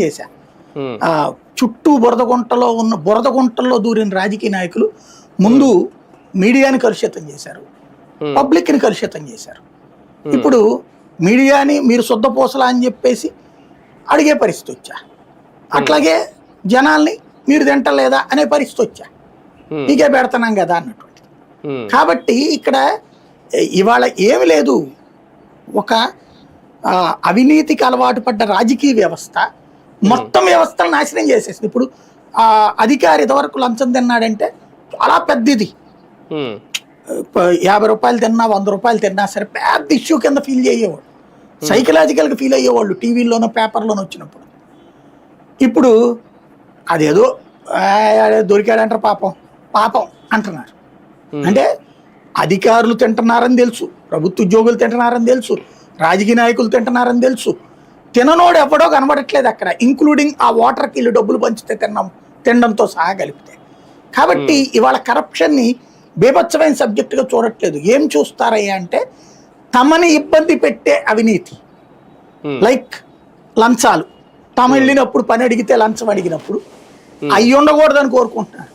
చేశా. చుట్టూ బురద గుంటల్లో దూరిన రాజకీయ నాయకులు ముందు మీడియాని కలుషితం చేశారు, పబ్లిక్ని కలుషితం చేశారు. ఇప్పుడు మీడియాని మీరు శుద్ధపూసలా అని చెప్పేసి అడిగే పరిస్థితి వచ్చా, అట్లాగే జనాల్ని మీరు తింటలేదా అనే పరిస్థితి వచ్చా, మీకే పెడుతున్నాం కదా అన్నటువంటిది. కాబట్టి ఇక్కడ ఇవాళ ఏమి లేదు, ఒక అవినీతికి అలవాటు పడ్డ రాజకీయ వ్యవస్థ మొత్తం వ్యవస్థను నాశనం చేసేసింది. ఇప్పుడు అధికారి ఇదివరకు లంచం తిన్నాడంటే చాలా పెద్దది, 50 రూపాయలు తిన్నా 100 రూపాయలు తిన్నా సరే పెద్ద ఇష్యూ కింద ఫీల్ చేయేవాడు, సైకలాజికల్గా ఫీల్ అయ్యేవాళ్ళు టీవీలోనో పేపర్లోనో వచ్చినప్పుడు. ఇప్పుడు అదేదో దొరికాడంటారు పాపం పాపం అంటున్నారు. అంటే అధికారులు తింటున్నారని తెలుసు, ప్రభుత్వ ఉద్యోగులు తింటున్నారని తెలుసు, రాజకీయ నాయకులు తింటున్నారని తెలుసు, తిననోడు ఎవడో కనబడట్లేదు అక్కడ, ఇంక్లూడింగ్ ఆ వాటర్కి ఇల్లు డబ్బులు పంచితే తినడంతో సహా కలిపితే. కాబట్టి ఇవాళ కరప్షన్ని బీభత్సమైన సబ్జెక్టుగా చూడట్లేదు. ఏం చూస్తారయ్యా అంటే తమని ఇబ్బంది పెట్టే అవినీతి, లైక్ లంచాలు. తమ వెళ్ళినప్పుడు పని అడిగితే లంచం అడిగినప్పుడు అవి ఉండకూడదని కోరుకుంటున్నారు.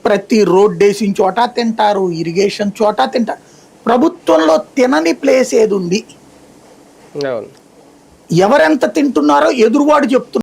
ప్రతి రోడ్ వేసిన చోట తింటారు, ఇరిగేషన్ చోట తింటారు. ప్రభుత్వంలో తినని ప్లేస్ ఏది ఉంది, ఎవరెంత తింటున్నారో ఎదురువాడు చెప్తున్నారు.